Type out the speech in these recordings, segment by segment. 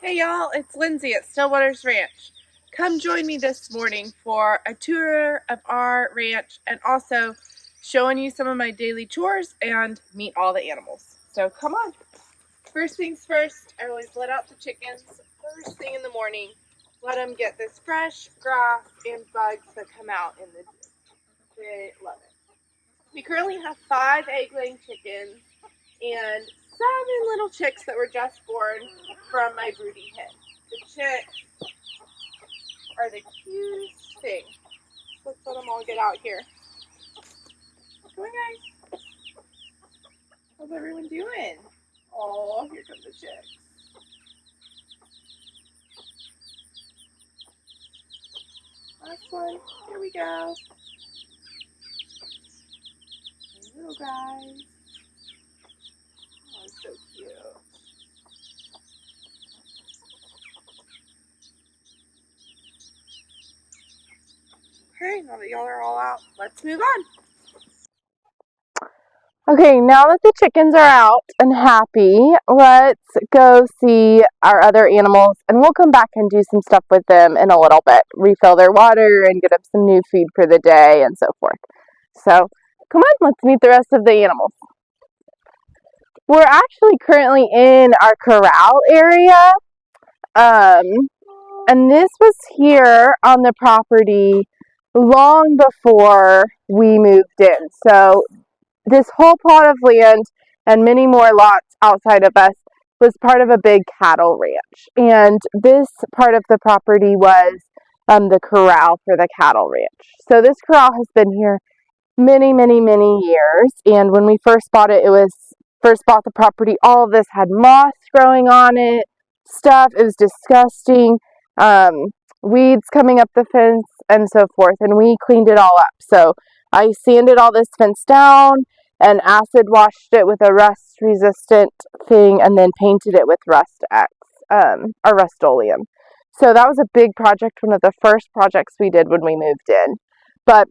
Hey y'all, it's Lindsay at StillWaters Ranch. Come join me this morning for a tour of our ranch and also showing you some of my daily chores and meet all the animals. So come on. First things first, I always let out the chickens first thing in the morning. Let them get this fresh grass and bugs that come out in the dew. They love it. We currently have 5 egg-laying chickens and 7 little chicks that were just born from my broody hen. The chicks are the cutest thing. Let's let them all get out here. Come on, guys. How's everyone doing? Oh, here come the chicks. Last one. Here we go. Little guys. Oh, so cute. Okay, now that y'all are all out, let's move on. Okay, now that the chickens are out and happy, let's go see our other animals, and we'll come back and do some stuff with them in a little bit. Refill their water and get them some new feed for the day and so forth. So, come on, let's meet the rest of the animals. We're actually currently in our corral area, and this was here on the property long before we moved in. So this whole plot of land and many more lots outside of us was part of a big cattle ranch. And this part of the property was the corral for the cattle ranch. So this corral has been here many, many, many years. And when we first bought it, first bought the property, all of this had moss growing on it, stuff. It was disgusting. Weeds coming up the fence and so forth. And we cleaned it all up. So I sanded all this fence down and acid washed it with a rust resistant thing and then painted it with Rust X, or Rust-Oleum. So that was a big project, one of the first projects we did when we moved in. But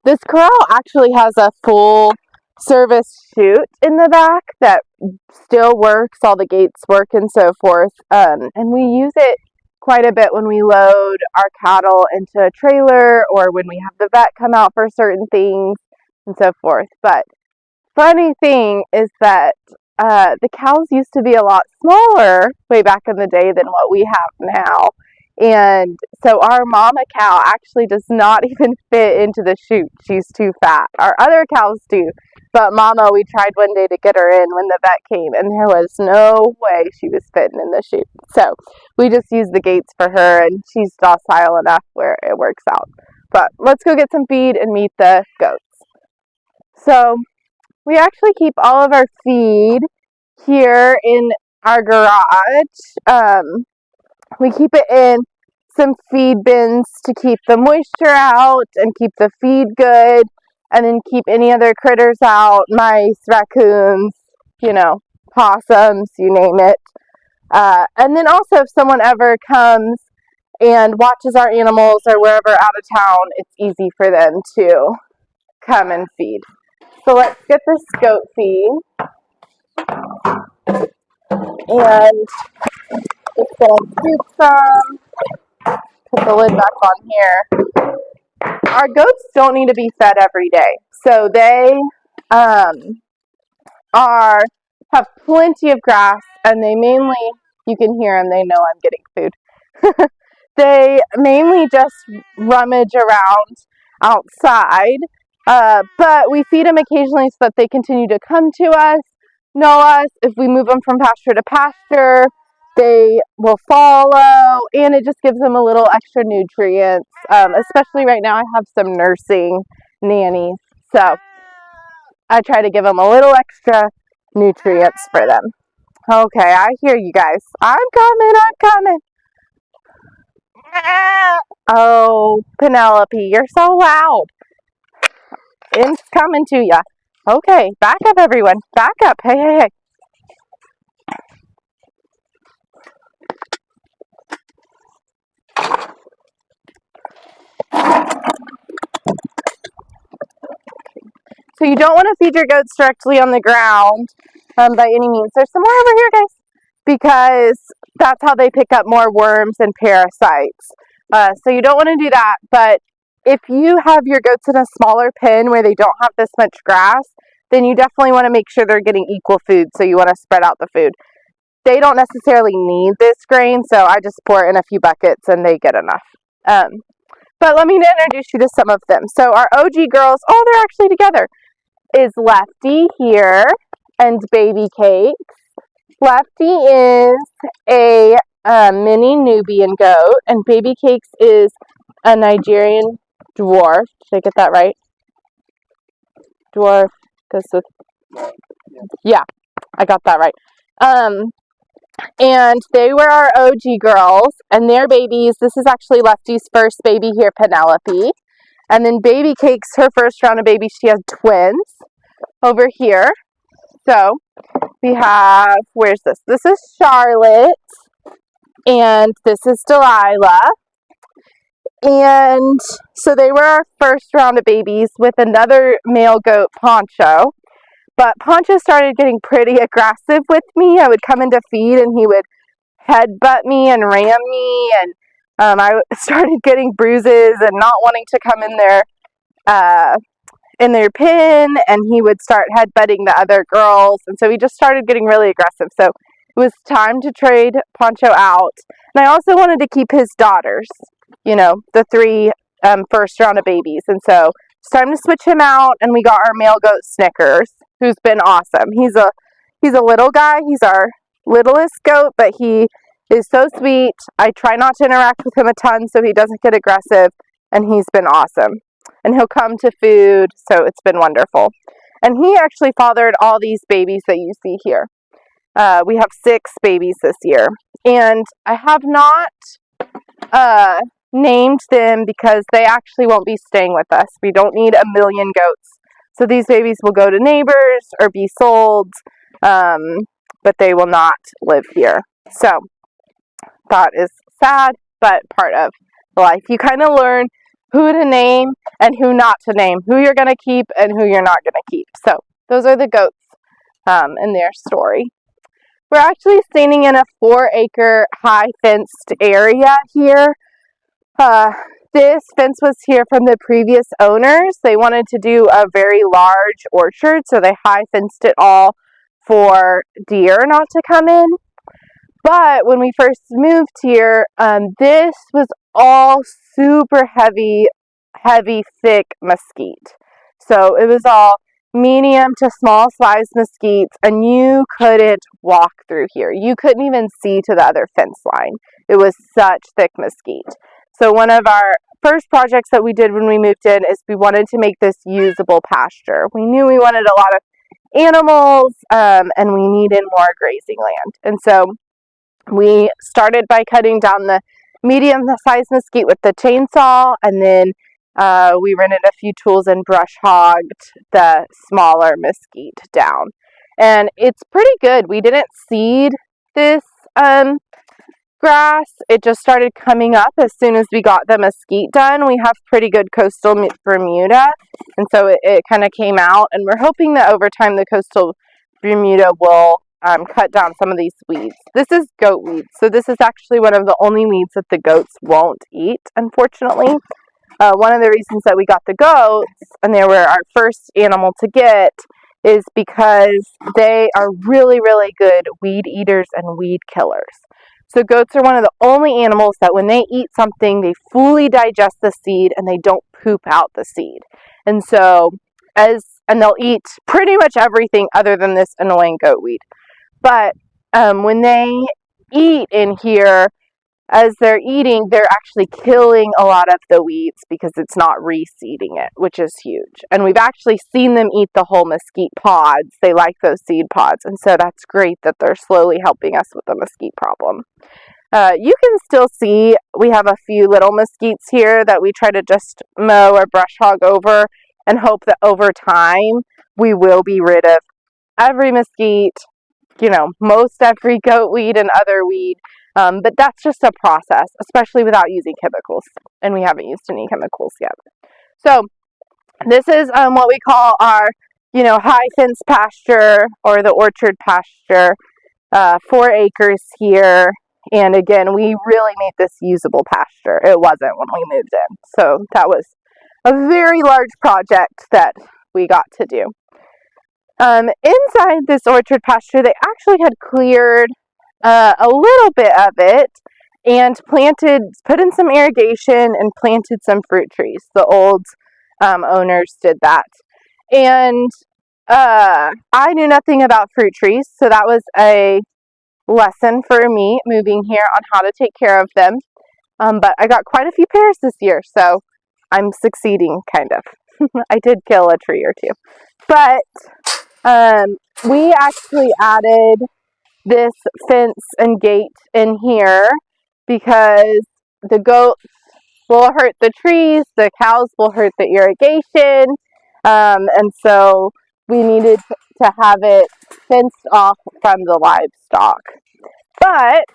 this corral actually has a full service chute in the back that still works, all the gates work and so forth. And we use it quite a bit when we load our cattle into a trailer or when we have the vet come out for certain things and so forth. But funny thing is that the cows used to be a lot smaller way back in the day than what we have now. And so our mama cow actually does not even fit into the chute. She's too fat. Our other cows do. But mama, we tried one day to get her in when the vet came, and there was no way she was fitting in the chute. So we just use the gates for her, and she's docile enough where it works out. But let's go get some feed and meet the goats. So we actually keep all of our feed here in our garage. We keep it in some feed bins to keep the moisture out and keep the feed good, and then keep any other critters out, mice, raccoons, possums, you name it. And then also if someone ever comes and watches our animals or wherever out of town, it's easy for them to come and feed. So let's get this goat feed. And just gonna scoop some, put the lid back on here. Our goats don't need to be fed every day. So they have plenty of grass, and they mainly, you can hear them, they know I'm getting food. They mainly just rummage around outside, but we feed them occasionally so that they continue to come to us, know us. If we move them from pasture to pasture, they will follow, and it just gives them a little extra nutrients, especially right now I have some nursing nannies, so I try to give them a little extra nutrients for them. Okay, I hear you guys. I'm coming. Oh, Penelope, you're so loud. It's coming to ya. Okay, back up, everyone. Back up. Hey. So you don't want to feed your goats directly on the ground by any means. There's some more over here, guys. because that's how they pick up more worms and parasites. So you don't want to do that, but if you have your goats in a smaller pen where they don't have this much grass, then you definitely want to make sure they're getting equal food, so you want to spread out the food. They don't necessarily need this grain, so I just pour it in a few buckets and they get enough. But let me introduce you to some of them. So our OG girls, oh, they're actually together, is Lefty here and Baby Cakes. Lefty is a mini Nubian goat, and Baby Cakes is a Nigerian dwarf. Did I get that right? Dwarf, yeah, I got that right. And they were our OG girls, and their babies. This is actually Lefty's first baby here, Penelope. And then Baby Cakes, her first round of babies, she has twins over here. So we have, where's this? This is Charlotte, and this is Delilah. And so they were our first round of babies with another male goat, Poncho. But Poncho started getting pretty aggressive with me. I would come in to feed and he would headbutt me and ram me, and I started getting bruises and not wanting to come in their pen, and he would start headbutting the other girls, and so he just started getting really aggressive. So it was time to trade Poncho out, and I also wanted to keep his daughters, the three first round of babies, and so it's time to switch him out, and we got our male goat Snickers, who's been awesome. He's a little guy. He's our littlest goat, but he is so sweet. I try not to interact with him a ton so he doesn't get aggressive, and he's been awesome. And he'll come to food, so it's been wonderful. And he actually fathered all these babies that you see here. We have 6 babies this year, and I have not named them because they actually won't be staying with us. We don't need a million goats. So these babies will go to neighbors or be sold, but they will not live here. So that is sad, but part of life. You kind of learn who to name and who not to name, who you're going to keep and who you're not going to keep. So those are the goats and their story. We're actually standing in a 4-acre high fenced area here. This fence was here from the previous owners. They wanted to do a very large orchard, so they high fenced it all for deer not to come in. But when we first moved here, this was all super heavy, thick mesquite. So it was all medium to small size mesquites, and you couldn't walk through here. You couldn't even see to the other fence line. It was such thick mesquite. So one of our first projects that we did when we moved in is we wanted to make this usable pasture. We knew we wanted a lot of animals, and we needed more grazing land. And so we started by cutting down the medium-sized mesquite with the chainsaw, and then we rented a few tools and brush hogged the smaller mesquite down. And it's pretty good. We didn't seed this grass. It just started coming up as soon as we got the mesquite done. We have pretty good coastal Bermuda, and so it kind of came out, and we're hoping that over time the coastal Bermuda will cut down some of these weeds. This is goat weed, so this is actually one of the only weeds that the goats won't eat, unfortunately. One of the reasons that we got the goats, and they were our first animal to get, is because they are really, really good weed eaters and weed killers. So goats are one of the only animals that when they eat something, they fully digest the seed and they don't poop out the seed. And so, and they'll eat pretty much everything other than this annoying goat weed. But when they eat in here, as they're eating, they're actually killing a lot of the weeds because it's not reseeding it, which is huge. And we've actually seen them eat the whole mesquite pods. They like those seed pods, and so that's great that they're slowly helping us with the mesquite problem. You can still see we have a few little mesquites here that we try to just mow or brush hog over and hope that over time we will be rid of every mesquite, most every goat weed and other weed. But that's just a process, especially without using chemicals. And we haven't used any chemicals yet. So this is what we call our, high fence pasture or the orchard pasture. 4 acres here. And again, we really made this usable pasture. It wasn't when we moved in. So that was a very large project that we got to do. Inside this orchard pasture, they actually had cleared a little bit of it and put in some irrigation and planted some fruit trees. The old owners did that. And I knew nothing about fruit trees, so that was a lesson for me moving here on how to take care of them. But I got quite a few pears this year, so I'm succeeding, kind of. I did kill a tree or two. But we actually added this fence and gate in here because the goats will hurt the trees, the cows will hurt the irrigation, and so we needed to have it fenced off from the livestock. But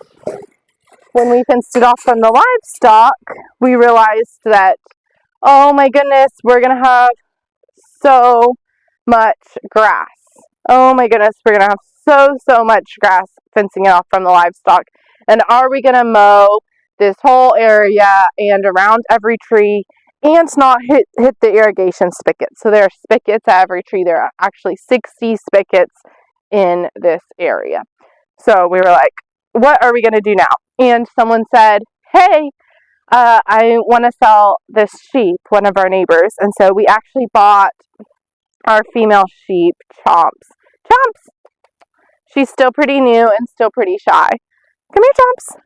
when we fenced it off from the livestock, we realized that, oh my goodness, we're going to have so much grass. Oh my goodness, we're going to have so much grass fencing it off from the livestock. And are we going to mow this whole area and around every tree and not hit the irrigation spigots? So there are spigots at every tree. There are actually 60 spigots in this area. So we were like, what are we going to do now? And someone said, hey, I want to sell this sheep, one of our neighbors. And so we actually bought our female sheep, Chomps. Chomps! She's still pretty new and still pretty shy. Come here, Chomps.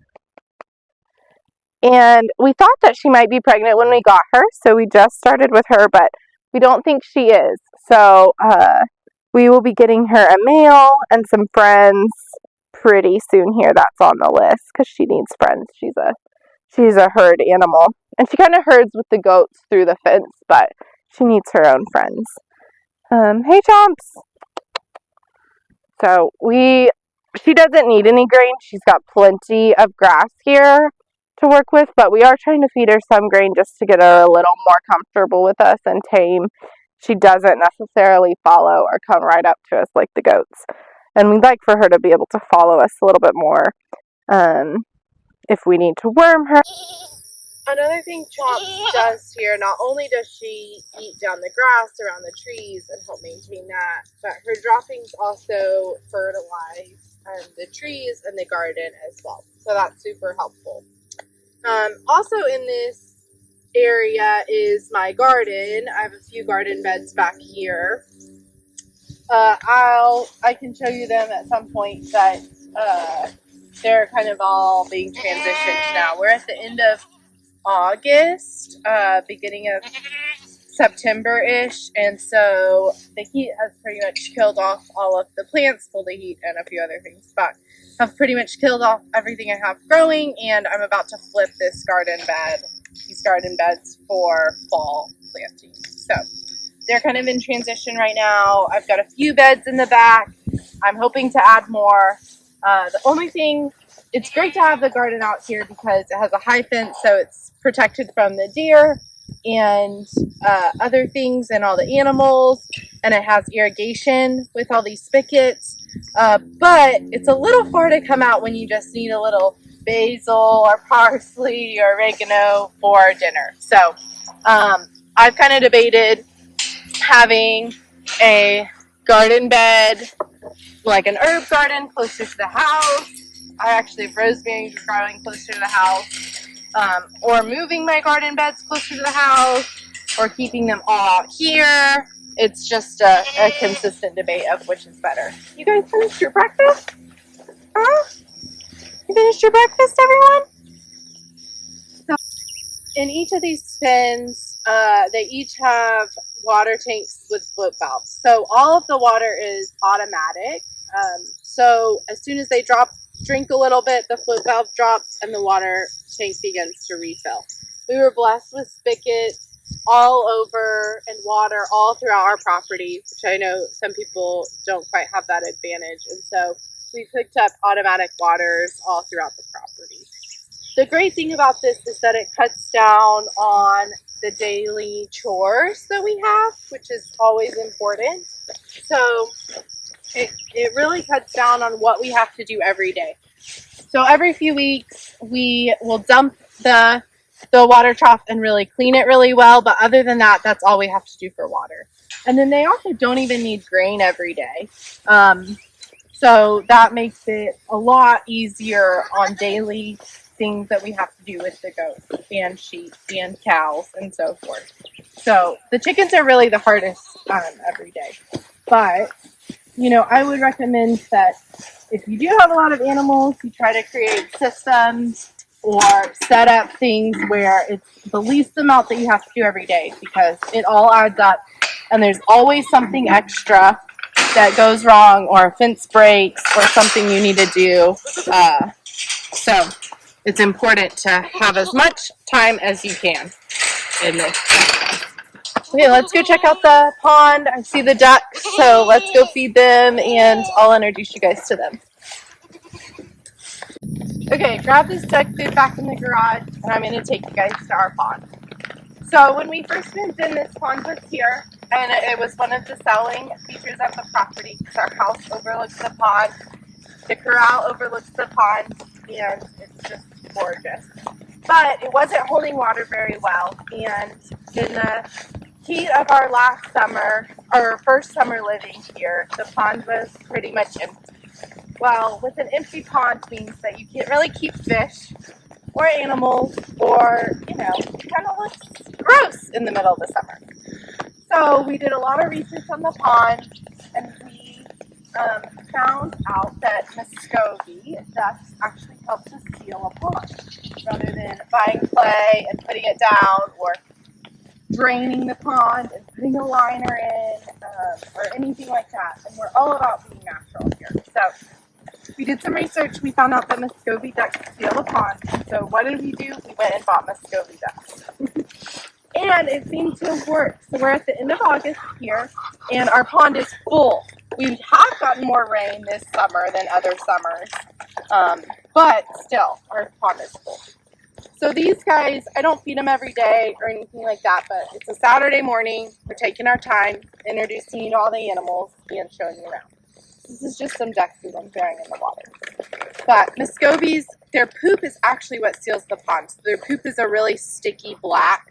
And we thought that she might be pregnant when we got her, so we just started with her, but we don't think she is. So we will be getting her a male and some friends pretty soon here. That's on the list because she needs friends. She's a herd animal, and she kind of herds with the goats through the fence, but she needs her own friends. Hey, Chomps. So she doesn't need any grain. She's got plenty of grass here to work with, but we are trying to feed her some grain just to get her a little more comfortable with us and tame. She doesn't necessarily follow or come right up to us like the goats. And we'd like for her to be able to follow us a little bit more if we need to worm her. Another thing Chomps does here, not only does she eat down the grass around the trees and help maintain that, but her droppings also fertilize the trees and the garden as well. So that's super helpful. Also in this area is my garden. I have a few garden beds back here. I can show you them at some point, but they're kind of all being transitioned now. We're at the end of August, beginning of September-ish, and so the heat has pretty much killed off all of the plants, well, the heat and a few other things, but have pretty much killed off everything I have growing, and I'm about to flip these garden beds for fall planting. So they're kind of in transition right now. I've got a few beds in the back. I'm hoping to add more. The only thing, it's great to have the garden out here because it has a high fence, so it's protected from the deer and other things and all the animals, and it has irrigation with all these spigots, but it's a little far to come out when you just need a little basil or parsley or oregano for dinner. So I've kind of debated having a garden bed, like an herb garden closer to the house. I actually have rosemary growing closer to the house, or moving my garden beds closer to the house, or keeping them all out here. It's just a consistent debate of which is better. You guys finished your breakfast? Huh? You finished your breakfast, everyone? So in each of these pens, they each have water tanks with float valves. So all of the water is automatic. So as soon as they drink a little bit, the float valve drops and the water tank begins to refill. We were blessed with spigots all over and water all throughout our property, which I know some people don't quite have that advantage. And so we picked up automatic waters all throughout the property. The great thing about this is that it cuts down on the daily chores that we have, which is always important. So it really cuts down on what we have to do every day. So every few weeks we will dump the water trough and really clean it really well, but other than that, that's all we have to do for water. And then they also don't even need grain every day. So that makes it a lot easier on daily things that we have to do with the goats and sheep and cows and so forth. So the chickens are really the hardest every day. But, you know, I would recommend that if you do have a lot of animals, you try to create systems or set up things where it's the least amount that you have to do every day, because it all adds up and there's always something extra that goes wrong, or a fence breaks, or something you need to do. So it's important to have as much time as you can in this. Okay, let's go check out the pond. I see the ducks, so let's go feed them, and I'll introduce you guys to them. Okay, grab this duck food back in the garage, and I'm going to take you guys to our pond. So when we first moved in, this pond was here, and it was one of the selling features of the property because our house overlooks the pond, the corral overlooks the pond, and it's just gorgeous. But it wasn't holding water very well, and in the heat of our last summer, our first summer living here, the pond was pretty much empty. Well, with an empty pond means that you can't really keep fish or animals, or, you know, it kind of looks gross in the middle of the summer. So we did a lot of research on the pond, and we found out that Muscovy ducks actually help to seal a pond, rather than buying clay and putting it down, or draining the pond and putting a liner in, or anything like that. And we're all about being natural here. So we did some research. We found out that Muscovy ducks seal a pond. So what did we do? We went and bought Muscovy ducks. And it seemed to work. So we're at the end of August here, and our pond is full. We have gotten more rain this summer than other summers, but still, our pond is full. So these guys, I don't feed them every day or anything like that, but it's a Saturday morning. We're taking our time, introducing you to all the animals and showing you around. This is just some duck food I'm throwing in the water. But Muscovies, their poop is actually what seals the pond. So their poop is a really sticky black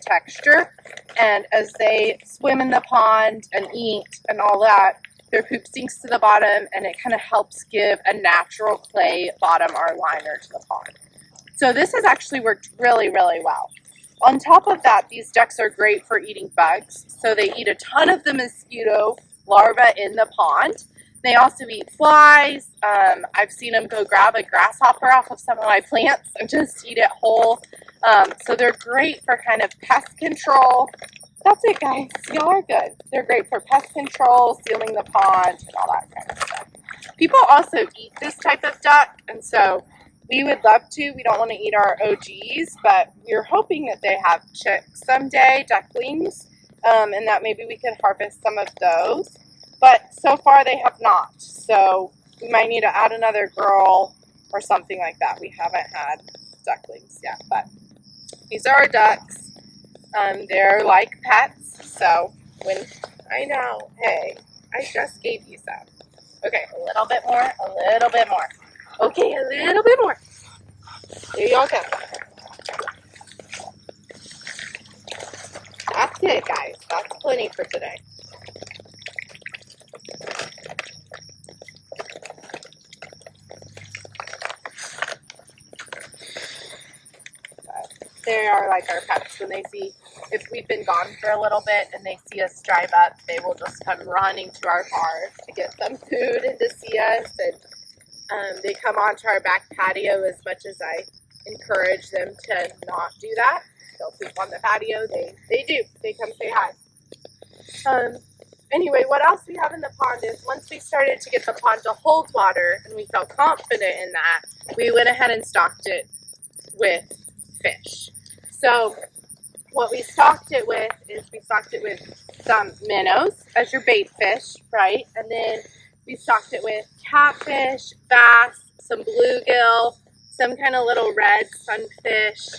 texture, and as they swim in the pond and eat and all that, their poop sinks to the bottom, and it kind of helps give a natural clay bottom or liner to the pond. So this has actually worked really, really well. On top of that, these ducks are great for eating bugs. So they eat a ton of the mosquito larvae in the pond. They also eat flies. I've seen them go grab a grasshopper off of some of my plants and just eat it whole. So they're great for kind of pest control. That's it, guys. Y'all are good. They're great for pest control, sealing the pond, and all that kind of stuff. People also eat this type of duck, and so we would love to. We don't want to eat our OGs, but we're hoping that they have chicks someday, ducklings, and that maybe we can harvest some of those. But so far they have not. So we might need to add another girl or something like that. We haven't had ducklings yet, but these are our ducks. They're like pets. So when I know, hey, I just gave you some. Okay, a little bit more, a little bit more. Okay, a little bit more. There y'all go. That's it, guys. That's plenty for today. They are like our pets. When they see, if we've been gone for a little bit and they see us drive up, they will just come running to our car to get some food and to see us. And they come onto our back patio. As much as I encourage them to not do that, they'll sleep on the patio. They do. They come say hi. Anyway, what else we have in the pond is, once we started to get the pond to hold water and we felt confident in that, we went ahead and stocked it with fish. So what we stocked it with is, we stocked it with some minnows as your bait fish, right? And then we stocked it with catfish, bass, some bluegill, some kind of little red sunfish.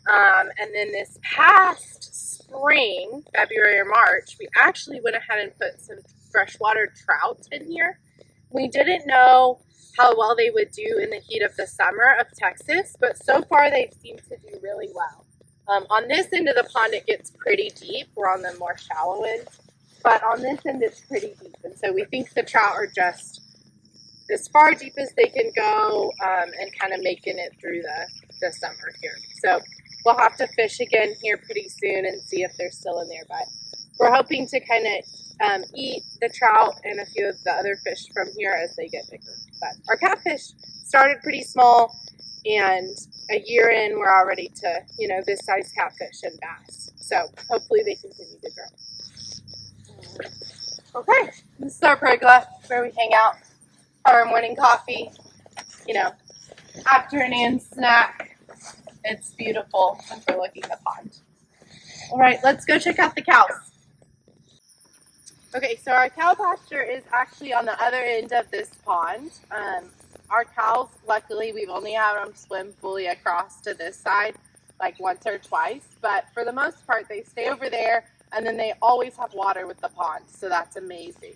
And then this past spring, February or March, we actually went ahead and put some freshwater trout in here. We didn't know how well they would do in the heat of the summer of Texas, but so far they've seemed to do really well. On this end of the pond, it gets pretty deep. We're on the more shallow end, but on this end, it's pretty deep. And so we think the trout are just as far deep as they can go and kind of making it through the summer here. So we'll have to fish again here pretty soon and see if they're still in there. But we're hoping to kind of eat the trout and a few of the other fish from here as they get bigger. But our catfish started pretty small, and a year in, we're already to, you know, this size catfish and bass. So hopefully they continue to grow. Okay, this is our pergola where we hang out, have our morning coffee, you know, afternoon snack. It's beautiful overlooking the pond. All right, let's go check out the cows. Okay, so our cow pasture is actually on the other end of this pond. Our cows, luckily, we've only had them swim fully across to this side like once or twice, but for the most part, they stay over there, and then they always have water with the pond, so that's amazing.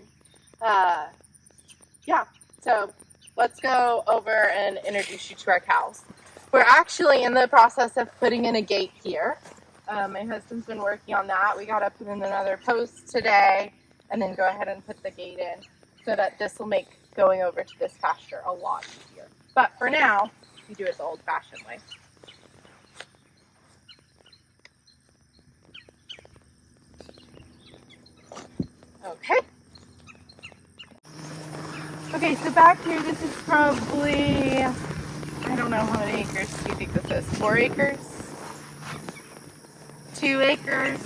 Yeah, so let's go over and introduce you to our cows. We're actually in the process of putting in a gate here. My husband's been working on that. We got to put in another post today and then go ahead and put the gate in so that this will make going over to this pasture a lot easier. But for now, we do it the old-fashioned way. Okay. Okay, so back here, this is probably, I don't know how many acres do you think this is? 4 acres? 2 acres?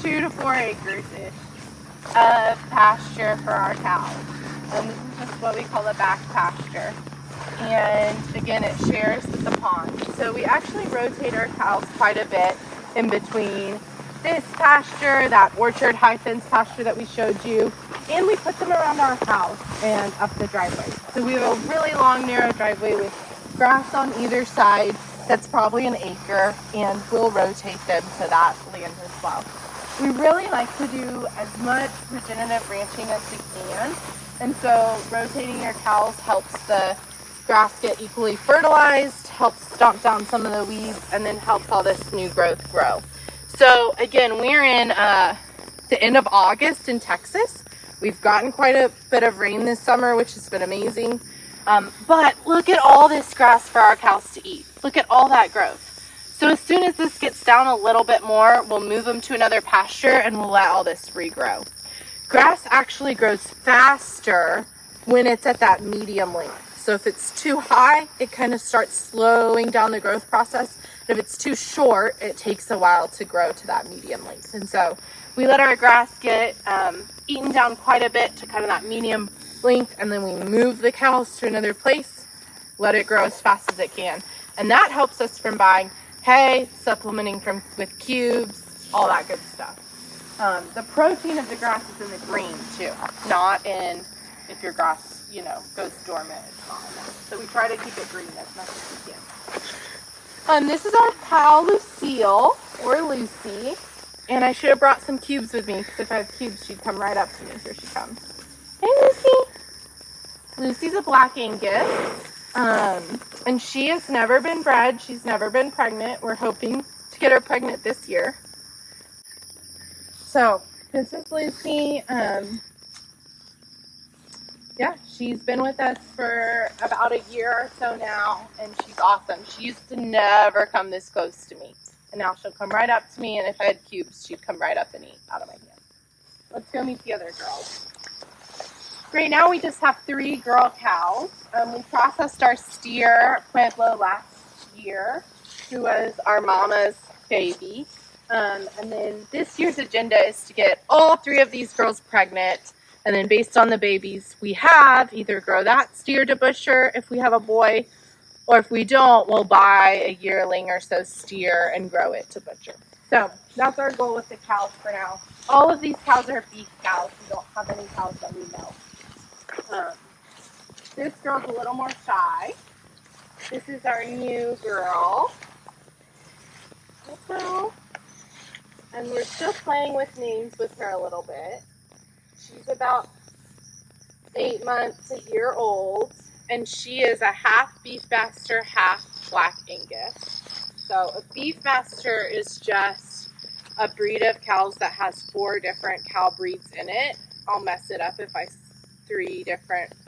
2 to 4 acres-ish of pasture for our cows. And this is just what we call the back pasture. And again, it shares with the pond. So we actually rotate our cows quite a bit in between this pasture, that orchard high fence pasture that we showed you, and we put them around our house and up the driveway. So we have a really long, narrow driveway with grass on either side that's probably an acre, and we'll rotate them to that land as well. We really like to do as much regenerative ranching as we can, and so rotating your cows helps the grass get equally fertilized, helps stomp down some of the weeds, and then helps all this new growth grow. So again, we're in the end of August in Texas. We've gotten quite a bit of rain this summer, which has been amazing. But look at all this grass for our cows to eat. Look at all that growth. So as soon as this gets down a little bit more, we'll move them to another pasture and we'll let all this regrow. Grass actually grows faster when it's at that medium length. So if it's too high, it kind of starts slowing down the growth process. If it's too short, it takes a while to grow to that medium length. And so we let our grass get eaten down quite a bit to kind of that medium length, and then we move the cows to another place, let it grow as fast as it can. And that helps us from buying hay, supplementing with cubes, all that good stuff. The protein of the grass is in the green too, not in if your grass, you know, goes dormant. It's not in that. So we try to keep it green as much as we can. This is our cow Lucille, or Lucy, and I should have brought some cubes with me, because if I have cubes, she'd come right up to me. Here she comes. Hey, Lucy. Lucy's a black Angus, and she has never been bred. She's never been pregnant. We're hoping to get her pregnant this year. So this is Lucy. Yeah, she's been with us for about a year or so now, and she's awesome. She used to never come this close to me, and now she'll come right up to me, and if I had cubes, she'd come right up and eat out of my hand. Let's go meet the other girls. Right now, we just have 3 girl cows. We processed our steer, Pueblo, last year, who was our mama's baby. And then this year's agenda is to get all 3 of these girls pregnant. And then based on the babies we have, either grow that steer to butcher if we have a boy, or if we don't, we'll buy a yearling or so steer and grow it to butcher. So that's our goal with the cows for now. All of these cows are beef cows. We don't have any cows that we know. This girl's a little more shy. This is our new girl. And we're still playing with names with her a little bit. She's about 8 months, a year old, and she is a half beef master, half black Angus. So a beef master is just a breed of cows that has 4 different cow breeds in it. I'll mess it up if I 3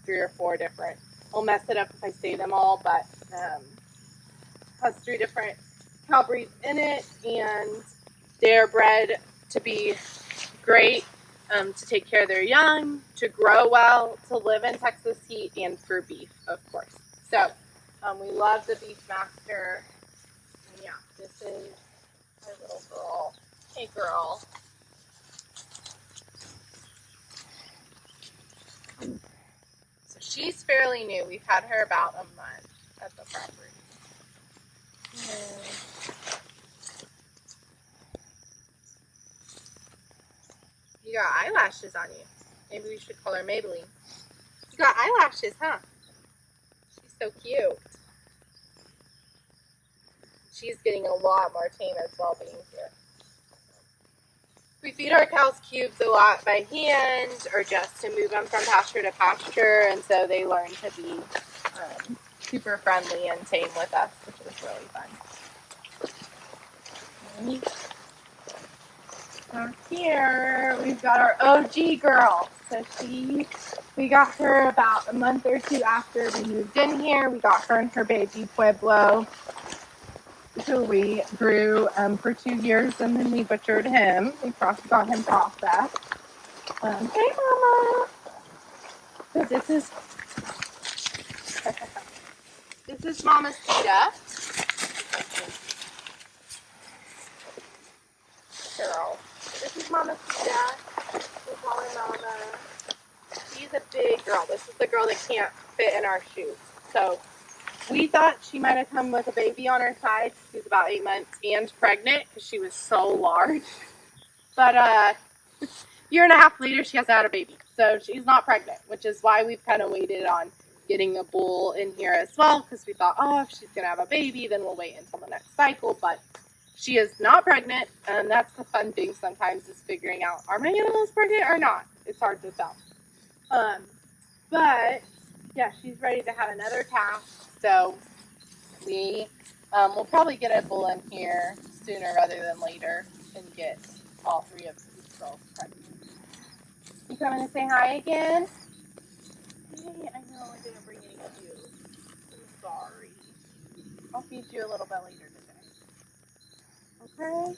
or 4 different. I'll mess it up if I say them all, but has 3 different cow breeds in it, and they're bred to be great, to take care of their young, to grow well, to live in Texas heat, and for beef, of course. So we love the beef master. And yeah, this is our little girl. Hey, girl. So she's fairly new. We've had her about a month at the property. You got eyelashes on you. Maybe we should call her Maybelline. You got eyelashes, huh? She's so cute. She's getting a lot more tame as well being here. We feed our cows cubes a lot by hand or just to move them from pasture to pasture, and so they learn to be super friendly and tame with us, which is really fun. So here we've got our OG girl. So we got her about a month or 2 after we moved in here. We got her and her baby Pueblo, who we grew for 2 years, and then we butchered him. We got him processed. Hey, Mama. So this is Mama Sita. Girl. This is Mama Sita. We call her Mama. She's a big girl. This is the girl that can't fit in our shoes. So we thought she might have come with a baby on her side. She's about 8 months and pregnant because she was so large. But a year and a half later, she hasn't had a baby. So she's not pregnant, which is why we've kind of waited on getting a bull in here as well, because we thought, oh, if she's going to have a baby, then we'll wait until the next cycle. But she is not pregnant, and that's the fun thing sometimes is figuring out, are my animals pregnant or not? It's hard to tell. But, yeah, she's ready to have another calf, so we will probably get a bull in here sooner rather than later and get all 3 of these girls pregnant. You coming to say hi again? Hey, I know I didn't bring any food. I'm sorry. I'll feed you a little bit later today. Okay?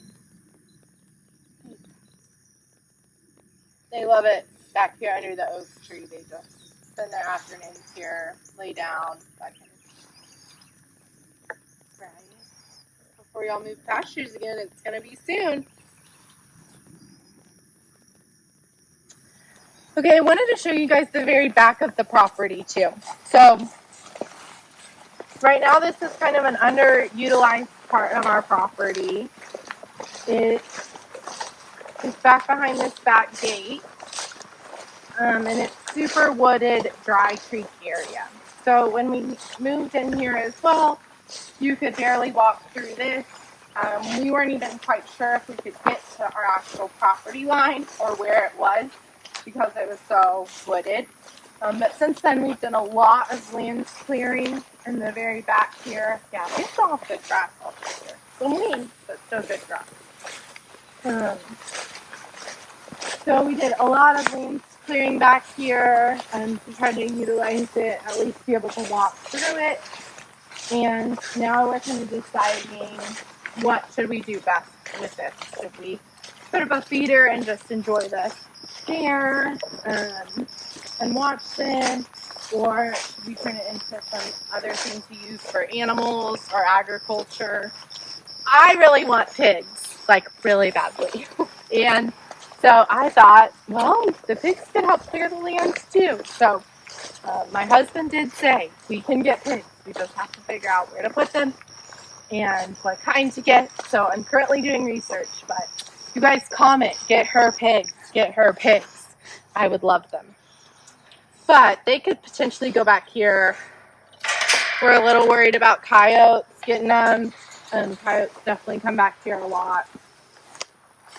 They love it back here under the oak tree. They just spend their afternoons here, lay down, that kind of thing. Right. Before y'all move pastures again, it's going to be soon. Okay, I wanted to show you guys the very back of the property too. So right now this is kind of an underutilized part of our property. It is back behind this back gate, and it's super wooded, dry creek area. So when we moved in here as well, you could barely walk through this. We weren't even quite sure if we could get to our actual property line or where it was, because it was so wooded. But since then, we've done a lot of land clearing in the very back here. Yeah, we still have good grass over here. Some weeds, but still good grass. So we did a lot of land clearing back here to try to utilize it, at least be able to walk through it. And now we're kind of deciding what should we do best with this. Should we put up a feeder and just enjoy the air and watch them, or should we turn it into some other thing to use for animals or agriculture? I really want pigs, like really badly. And so I thought, well, the pigs could help clear the land too. So my husband did say we can get pigs. We just have to figure out where to put them and what kind to get. So I'm currently doing research, but you guys comment, get her pigs, get her pigs. I would love them. But they could potentially go back here. We're a little worried about coyotes getting them. Coyotes definitely come back here a lot.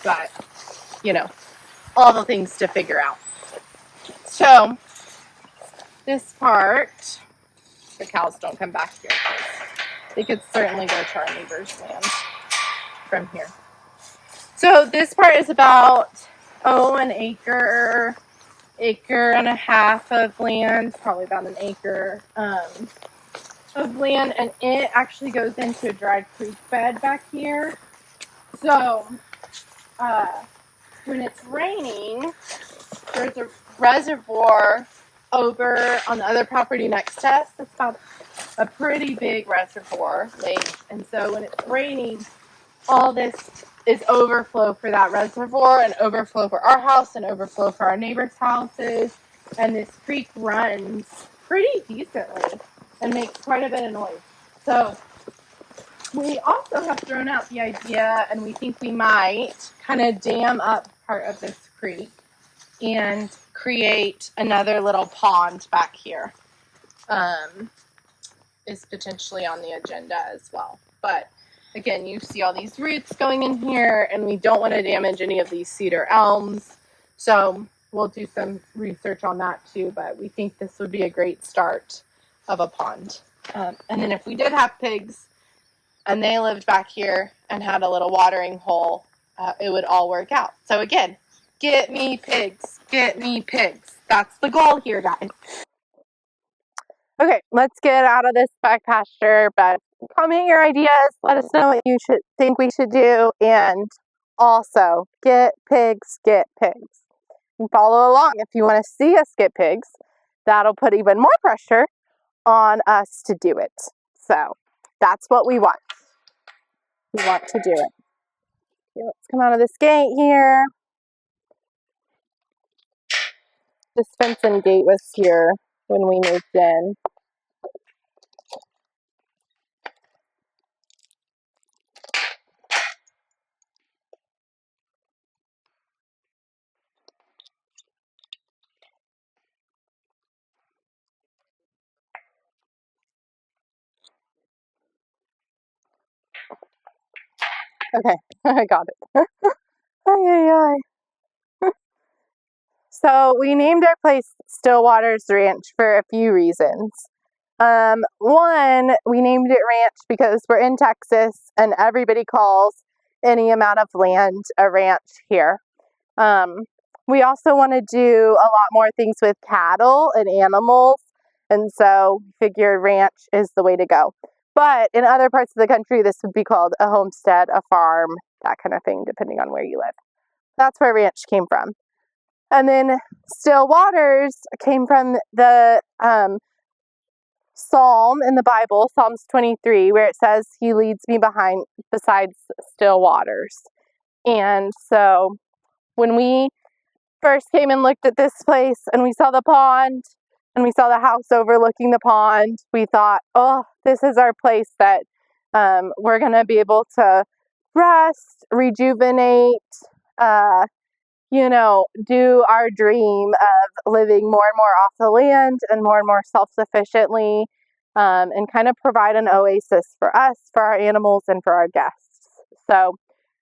But, you know, all the things to figure out. So this part, the cows don't come back here. They could certainly go to our neighbor's land from here. So this part is about, an acre and a half of land, probably about an acre of land, and it actually goes into a dry creek bed back here. So when it's raining, there's a reservoir over on the other property next to us. It's about a pretty big reservoir lake, and so when it's raining, all this is overflow for that reservoir and overflow for our house and overflow for our neighbors' houses. And this creek runs pretty decently and makes quite a bit of noise. So we also have thrown out the idea, and we think we might kind of dam up part of this creek and create another little pond back here. Is potentially on the agenda as well. But again, you see all these roots going in here, and we don't want to damage any of these cedar elms. So we'll do some research on that too, but we think this would be a great start of a pond. And then if we did have pigs and they lived back here and had a little watering hole, it would all work out. So again, get me pigs, get me pigs. That's the goal here, guys. Okay, let's get out of this back pasture, but comment your ideas, let us know what you think we should do, and also get pigs, and follow along if you want to see us get pigs. That'll put even more pressure on us to do it. So that's what we want. We want to do it. Okay, let's come out of this gate here. This fence and gate was here when we moved in. Okay, I got it. So we named our place StillWaters Ranch for a few reasons. One, we named it ranch because we're in Texas and everybody calls any amount of land a ranch here. We also want to do a lot more things with cattle and animals, and so figured ranch is the way to go. But in other parts of the country, this would be called a homestead, a farm, that kind of thing, depending on where you live. That's where ranch came from. And then still waters came from the Psalm in the Bible, Psalms 23, where it says, He leads me besides still waters. And so when we first came and looked at this place and we saw the pond and we saw the house overlooking the pond, we thought, oh, this is our place that we're going to be able to rest, rejuvenate, do our dream of living more and more off the land and more self-sufficiently, and kind of provide an oasis for us, for our animals, and for our guests. So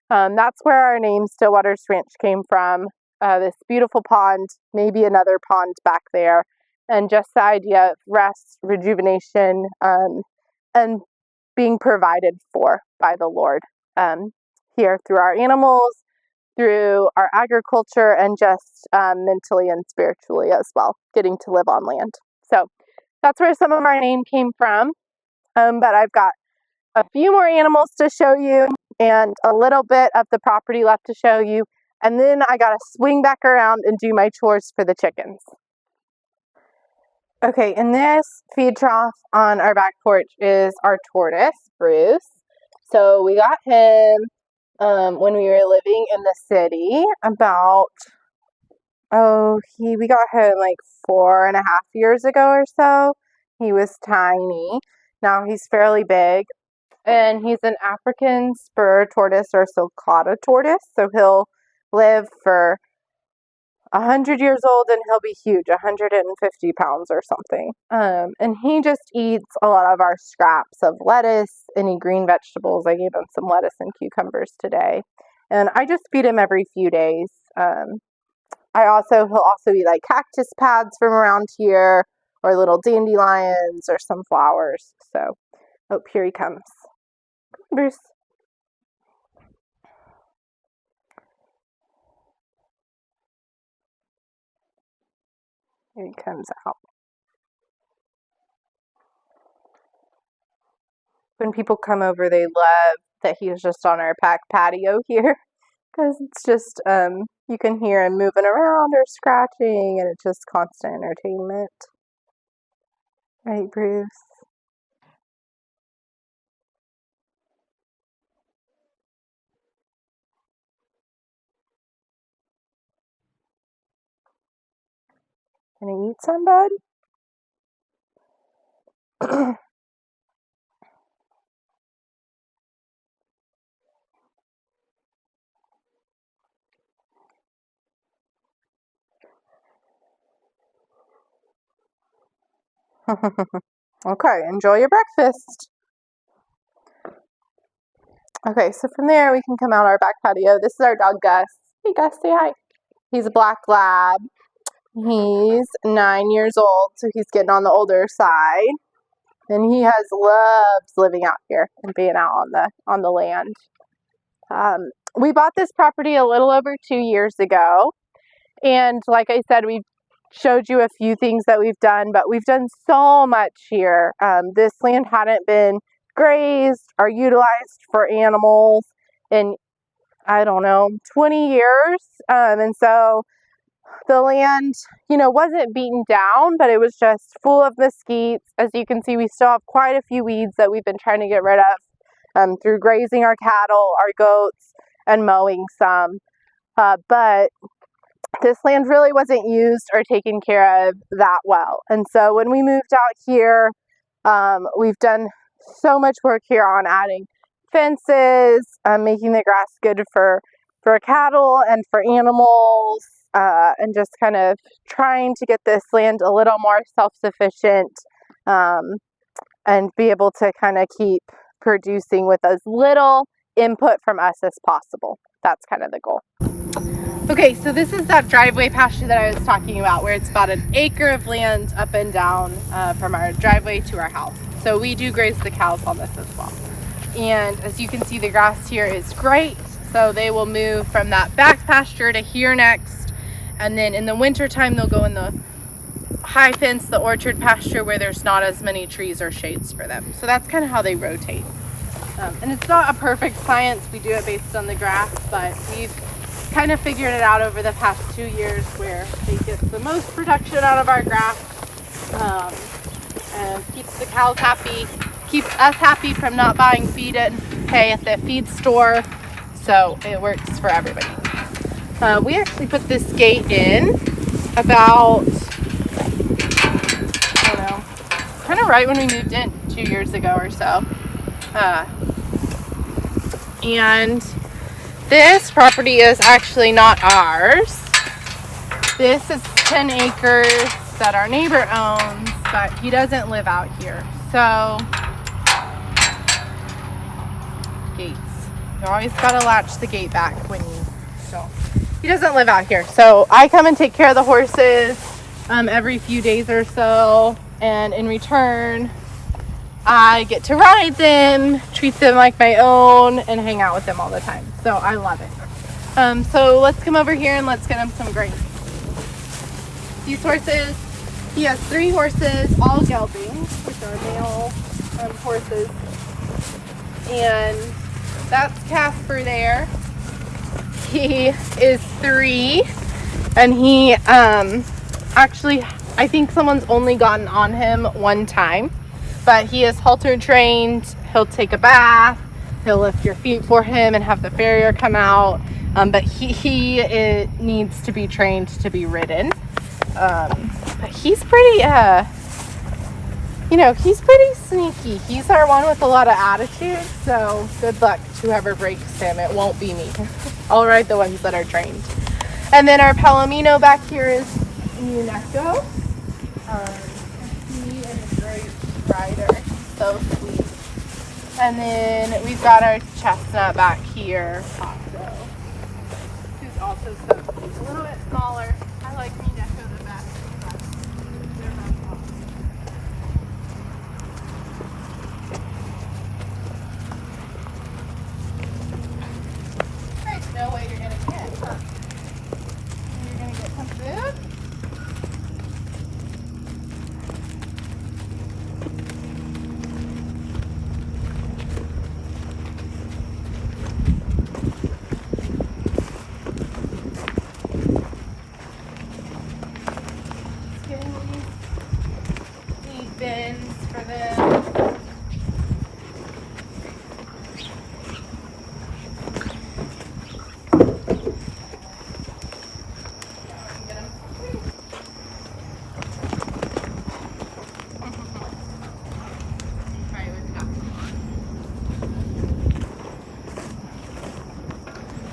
that's where our name StillWaters Ranch came from. This beautiful pond, maybe another pond back there, and just the idea of rest, rejuvenation, and being provided for by the Lord here through our animals, through our agriculture, and just mentally and spiritually as well, getting to live on land. So that's where some of our name came from. But I've got a few more animals to show you and a little bit of the property left to show you. And then I got to swing back around and do my chores for the chickens. Okay, and this feed trough on our back porch is our tortoise, Bruce. So we got him when we were living in the city we got him like 4.5 years ago or so. He was tiny. Now he's fairly big. And he's an African spur tortoise or sulcata tortoise. So he'll live for 100 years old and he'll be huge, 150 pounds or something. And he just eats a lot of our scraps of lettuce, any green vegetables. I gave him some lettuce and cucumbers today. And I just feed him every few days. He'll also eat like cactus pads from around here, or little dandelions or some flowers. So, oh, here he comes. Bruce. Here he comes out. When people come over, they love that he's just on our back patio here, because it's just, you can hear him moving around or scratching, and it's just constant entertainment. Right, Bruce? Gonna eat some, bud? Okay, enjoy your breakfast. Okay, so from there we can come out our back patio. This is our dog Gus. Hey Gus, say hi. He's a black lab. He's 9 years old, so he's getting on the older side. And he loves living out here and being out on the land. We bought this property a little over 2 years ago. And like I said, we've showed you a few things that we've done, but we've done so much here. This land hadn't been grazed or utilized for animals in, I don't know, 20 years. And so the land, wasn't beaten down, but it was just full of mesquites. As you can see, we still have quite a few weeds that we've been trying to get rid of through grazing our cattle, our goats, and mowing some. But this land really wasn't used or taken care of that well. And so when we moved out here, we've done so much work here on adding fences, making the grass good for cattle and for animals, and just kind of trying to get this land a little more self-sufficient, and be able to kind of keep producing with as little input from us as possible. That's kind of the goal. Okay, so this is that driveway pasture that I was talking about, where it's about an acre of land up and down from our driveway to our house. So we do graze the cows on this as well. And as you can see, the grass here is great. So they will move from that back pasture to here next. And then in the winter time, they'll go in the high fence, the orchard pasture, where there's not as many trees or shades for them. So that's kind of how they rotate. And it's not a perfect science. We do it based on the grass, but we've kind of figured it out over the past 2 years where they get the most production out of our grass, and keeps the cows happy, keeps us happy from not buying feed and hay at the feed store. So it works for everybody. We actually put this gate in about, I don't know, kind of right when we moved in 2 years ago or so. And this property is actually not ours. This is 10 acres that our neighbor owns, but he doesn't live out here. So, gates. You always gotta latch the gate back when you don't. He doesn't live out here. So I come and take care of the horses every few days or so, and in return, I get to ride them, treat them like my own, and hang out with them all the time. So I love it. So let's come over here and let's get him some grain. These horses, he has 3 horses, all geldings, which are male horses. And that's Casper there. He is 3, and he actually, I think someone's only gotten on him one time. But he is halter trained. He'll take a bath. He'll lift your feet for him and have the farrier come out. But he needs to be trained to be ridden. But he's pretty, he's pretty sneaky. He's our one with a lot of attitude. So good luck to whoever breaks him. It won't be me. I'll ride the ones that are trained. And then our Palomino back here is Muneko. He is a great rider, so sweet. And then we've got our chestnut back here, Paso, who's also so sweet. A little bit smaller. I like Muneko the best, but they're both awesome.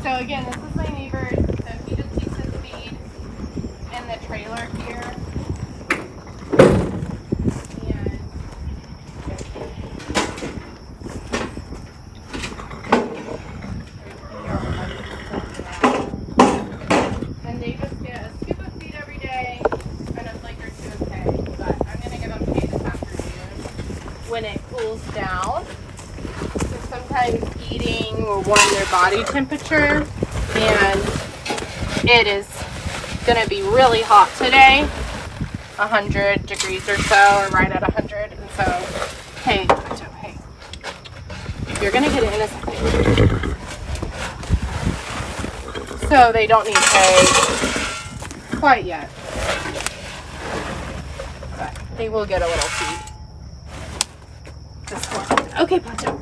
So again, this is my neighbor. So he just keeps his feed in the trailer here. And they just get a scoop of feed every day and a flake or two of hay. But I'm going to give them hay this afternoon when it cools down. So sometimes eating will warm their body temperature, and it is going to be really hot today, 100 degrees or so, or right at 100. And so, hey, you're going to get it in a second. So they don't need hay quite yet, but they will get a little feed this morning. Okay, Poncho.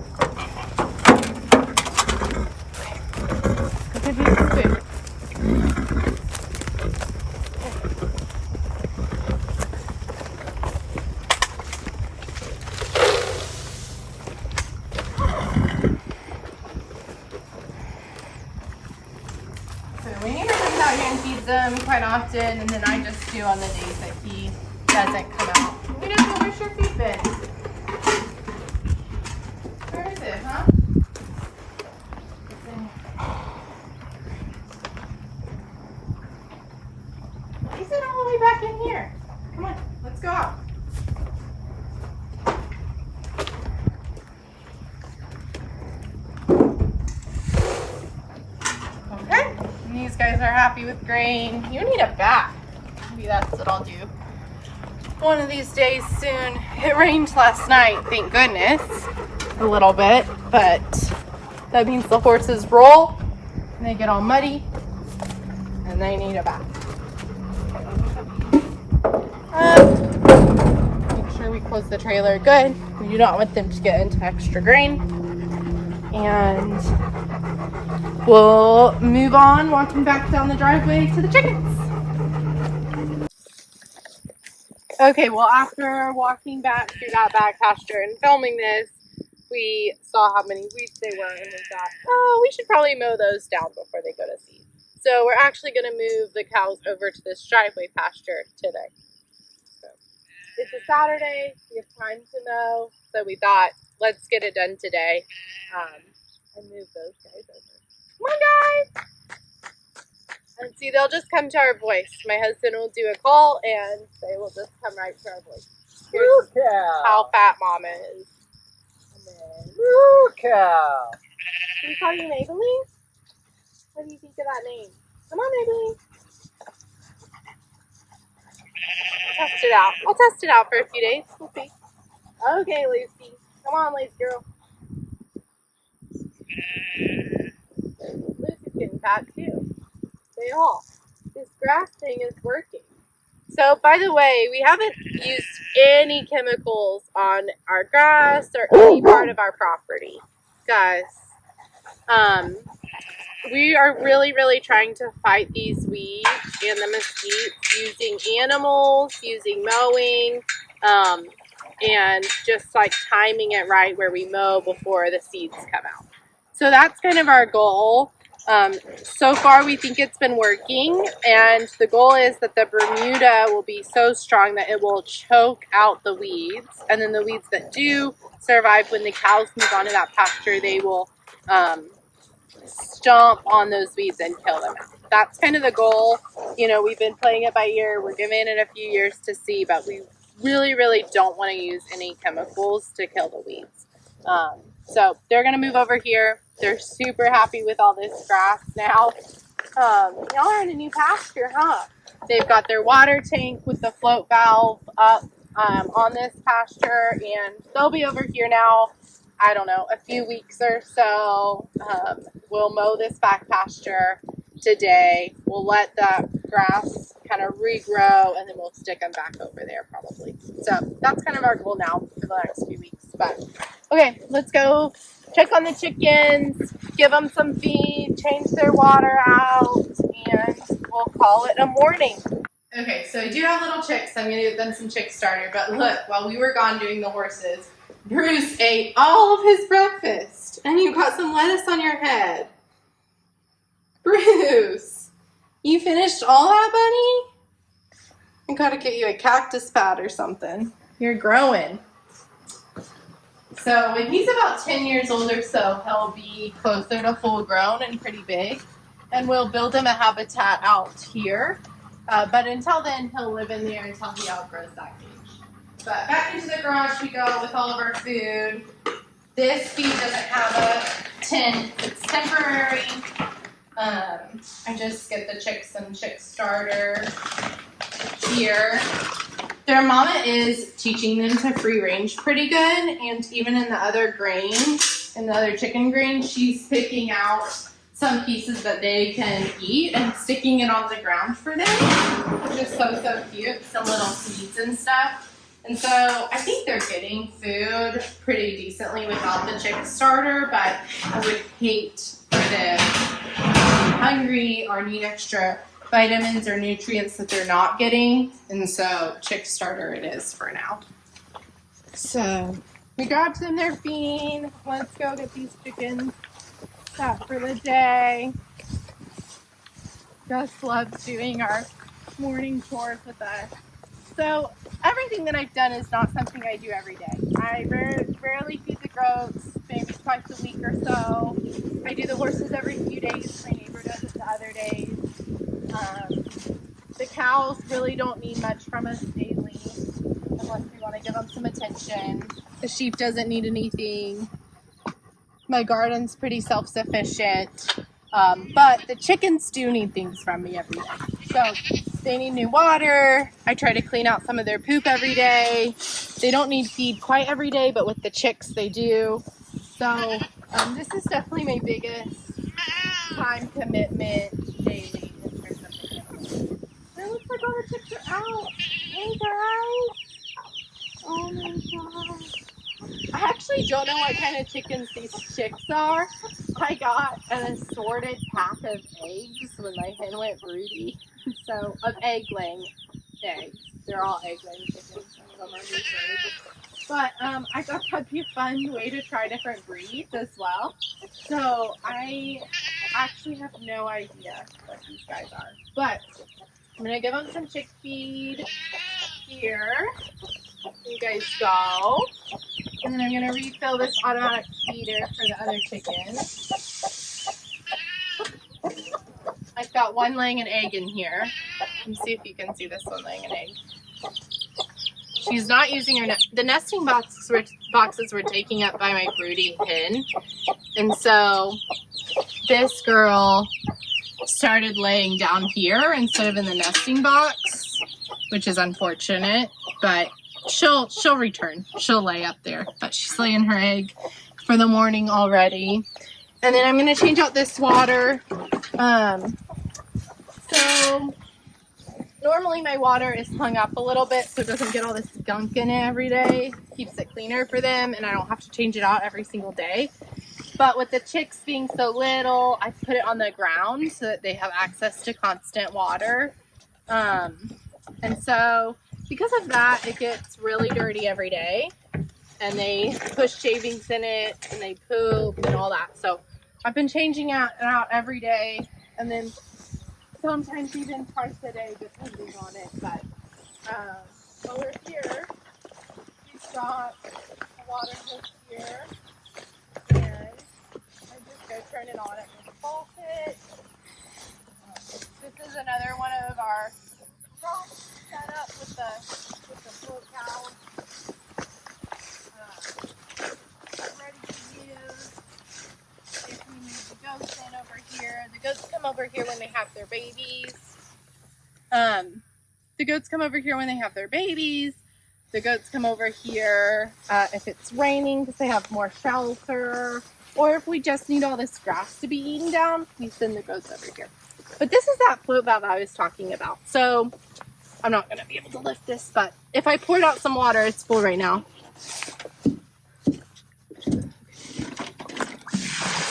Go give you some food. So my neighbor comes out here and feeds them quite often, and then I just do on the days that he doesn't come out. We don't know where's your feed bin. Where is it, huh? It's in here. Is it all the way back in here? Come on, let's go out. Okay. And these guys are happy with grain. You need a bath. Maybe that's what I'll do one of these days soon. It rained last night, thank goodness, a little bit, but that means the horses roll and they get all muddy and they need a bath. Make sure we close the trailer good. We do not want them to get into extra grain. And we'll move on, walking back down the driveway to the chickens. Okay, well, after walking back through that back pasture and filming this, we saw how many weeds they were, and we thought, oh, we should probably mow those down before they go to seed. So we're actually going to move the cows over to this driveway pasture today. So it's a Saturday, we have time to mow, so we thought, let's get it done today. And move those guys over. Come on, guys! And see, they'll just come to our voice. My husband will do a call, and they will just come right to our voice. Here's how fat Mom is. And then, Moo cow. can we call you Maybelline? What do you think of that name? Come on, Maybelline. Test it out. I'll test it out for a few days. We'll see. Okay, Lucy. Come on, lazy girl. Lucy's getting fat too. They all. This grass thing is working. So, by the way, we haven't used any chemicals on our grass or any part of our property, guys. We are really trying to fight these weeds and the mesquites using animals, using mowing, and just like timing it right where we mow before the seeds come out. So that's kind of our goal. So far we think it's been working, and the goal is that the Bermuda will be so strong that it will choke out the weeds, and then the weeds that do survive when the cows move onto that pasture, they will stomp on those weeds and kill them out. That's kind of the goal. You know, we've been playing it by ear. We're giving it a few years to see, but we really don't want to use any chemicals to kill the weeds. So they're going to move over here. They're super happy with all this grass now. Y'all are in a new pasture, huh? They've got their water tank with the float valve up on this pasture, and they'll be over here now, I don't know, a few weeks or so. We'll mow this back pasture today. We'll let the grass kind of regrow, and then we'll stick them back over there probably. So that's kind of our goal now for the next few weeks. But okay, let's go check on the chickens, give them some feed, change their water out, and we'll call it a morning. Okay, so I do have little chicks. I'm going to give them some chick starter. But look, while we were gone doing the horses, Bruce ate all of his breakfast. lost. And you got some lettuce on your head. Bruce, you finished all that, buddy? I gotta get you a cactus pad or something. You're growing. So when he's about 10 years old or so, he'll be closer to full grown and pretty big. And we'll build him a habitat out here. But until then, he'll live in there until he outgrows that cage. But back into the garage we go with all of our food. This feed doesn't have a tent. It's temporary. I just get the chicks some chick starter here. Their mama is teaching them to free range pretty good, and even in the other grain, in the other chicken grain, she's picking out some pieces that they can eat and sticking it on the ground for them, which is so cute, some little seeds and stuff. And so I think they're getting food pretty decently without the chick starter, but I would hate for them hungry or need extra vitamins or nutrients that they're not getting, and so chick starter it is for now. So we grabbed them their feed. Let's go get these chickens set for the day. Gus loves doing our morning chores with us. So everything that I've done is not something I do every day. I rarely feed the goats, maybe twice a week or so. I do the horses every few days. My neighbor does it the other days. The cows really don't need much from us daily unless we want to give them some attention. The sheep doesn't need anything. My garden's pretty self-sufficient. But the chickens do need things from me every day. So they need new water. I try to clean out some of their poop every day. They don't need feed quite every day, but with the chicks they do. So this is definitely my biggest time commitment daily. It looks like all the chicks are out. Hey guys. Oh my gosh. I actually don't know what kind of chickens these chicks are. I got an assorted pack of eggs when my hen went broody. So, of egg-laying eggs. They're all egg-laying chickens. Some of them are new breeds. But I thought that'd be a fun way to try different breeds as well. So, I actually have no idea what these guys are. But I'm going to give them some chick feed here. You guys go. And then I'm going to refill this automatic feeder for the other chickens. I've got one laying an egg in here. Let me see if you can see this one laying an egg. She's not using her the nesting boxes were taken up by my broody hen. And so this girl started laying down here instead of in the nesting box, which is unfortunate, but she'll return. She'll lay up there, but she's laying her egg for the morning already. And then I'm going to change out this water. So normally my water is hung up a little bit so it doesn't get all this gunk in it every day. Keeps it cleaner for them, and I don't have to change it out every single day. But with the chicks being so little, I put it on the ground so that they have access to constant water. And so because of that, it gets really dirty every day, and they push shavings in it, and they poop and all that. So I've been changing it out every day, and then sometimes even twice a day, depending on it. But over here, we've got a water hose here, and I just go turn it on at the faucet. This is another one of our troughs set up with the float cow. I'm ready to use if we need the goats in over here. The goats come over here when they have their babies. The goats come over here when they have their babies. The goats come over here if it's raining because they have more shelter. Or if we just need all this grass to be eaten down, we send the goats over here. But this is that float valve I was talking about. So I'm not going to be able to lift this, but if I poured out some water, it's full right now.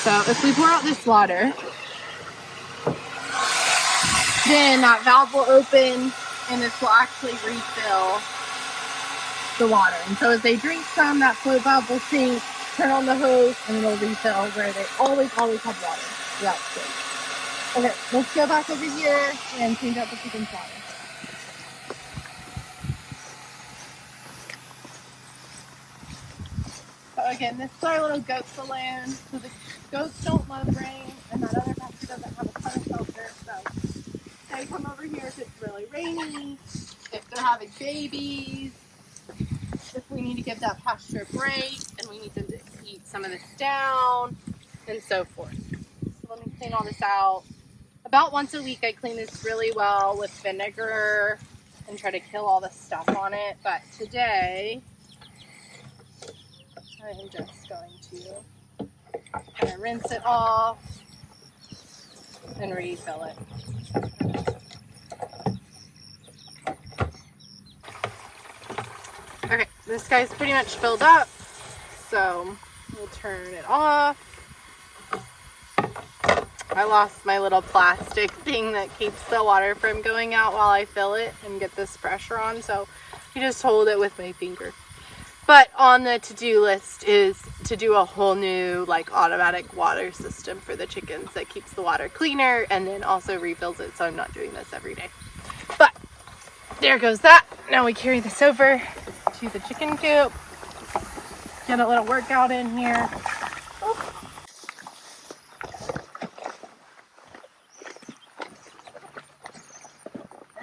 So if we pour out this water, then that valve will open and this will actually refill the water. And so as they drink some, that float valve will sink turn on the hose and it'll refill where they always have water. So that's good. Okay, let's go back over here and change out the chicken's water. So again, this is our little goat saloon. So the goats don't love rain, and that other pasture doesn't have a ton of shelter. So they come over here if it's really rainy, if they're having babies, if we need to give that pasture a break, and we need them to eat some of this down, and so forth. So let me clean all this out. About once a week, I clean this really well with vinegar and try to kill all the stuff on it. But today, I am just going to kind of rinse it off and refill it. Okay, this guy's pretty much filled up, so we'll turn it off. I lost my little plastic thing that keeps the water from going out while I fill it and get this pressure on, so you just hold it with my finger. But on the to-do list is to do a whole new like automatic water system for the chickens that keeps the water cleaner and then also refills it, so I'm not doing this every day. But there goes that. Now we carry this over to the chicken coop. Get a little workout in here. Oh.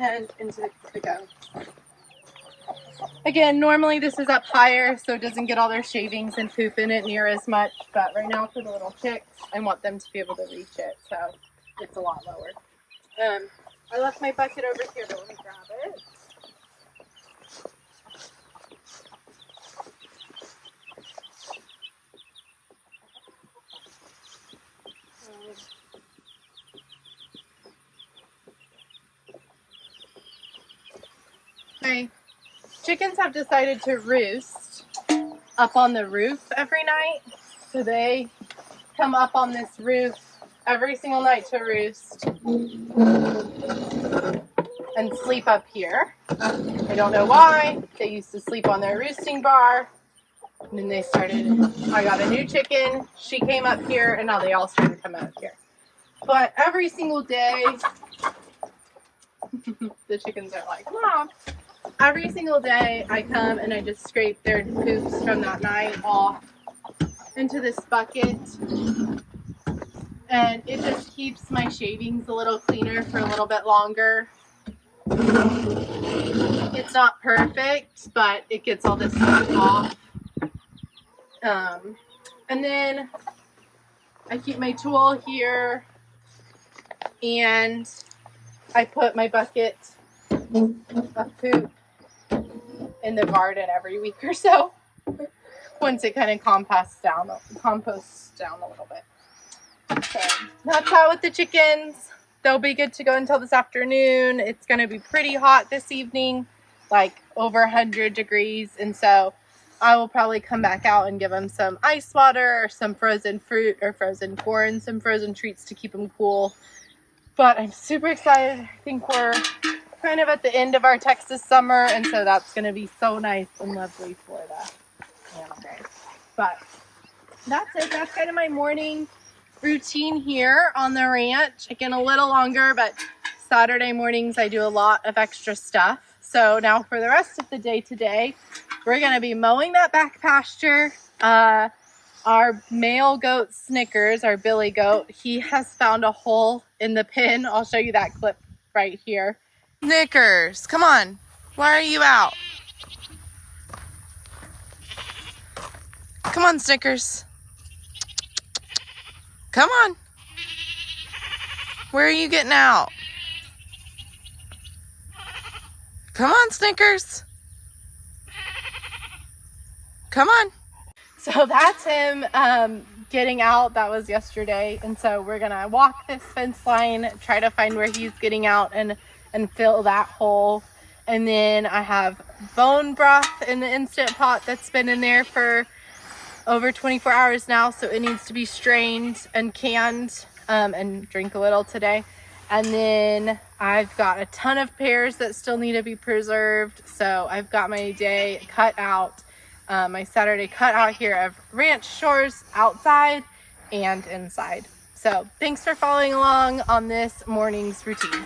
And into the goats. Again, normally this is up higher so it doesn't get all their shavings and poop in it near as much, but right now for the little chicks, I want them to be able to reach it, so it's a lot lower. I left my bucket over here, but let me grab it. Okay. Chickens have decided to roost up on the roof every night. So they come up on this roof every single night to roost and sleep up here. I don't know why. They used to sleep on their roosting bar. And then they started, I got a new chicken. She came up here and now they all started coming up here. But every single day, the chickens are like, Mom. Every single day I come and I just scrape their poops from that night off into this bucket, and it just keeps my shavings a little cleaner for a little bit longer. It's not perfect, but it gets all this stuff off. And then I keep my tool here and I put my bucket of poop in the garden every week or so once it kind of composts down a little bit. So that's how with the chickens. They'll be good to go until this afternoon. It's going to be pretty hot this evening, like over 100 degrees, and so I will probably come back out and give them some ice water or some frozen fruit or frozen corn, some frozen treats to keep them cool. But I'm super excited. I think we're kind of at the end of our Texas summer, and so that's going to be so nice and lovely for the animals. But that's it. That's kind of my morning routine here on the ranch. Again, a little longer, but Saturday mornings I do a lot of extra stuff. So now for the rest of the day today, we're going to be mowing that back pasture. Our male goat Snickers, our Billy goat, he has found a hole in the pen. I'll show you that clip right here. Snickers, come on. Why are you out? Come on, Snickers. Come on. Where are you getting out? Come on, Snickers. Come on. So that's him getting out. That was yesterday. And so we're going to walk this fence line, try to find where he's getting out and fill that hole. And then I have bone broth in the Instant Pot that's been in there for over 24 hours now, so it needs to be strained and canned and drink a little today. And then I've got a ton of pears that still need to be preserved, so I've got my day cut out. my Saturday cut out here of ranch chores outside and inside. So thanks for following along on this morning's routine.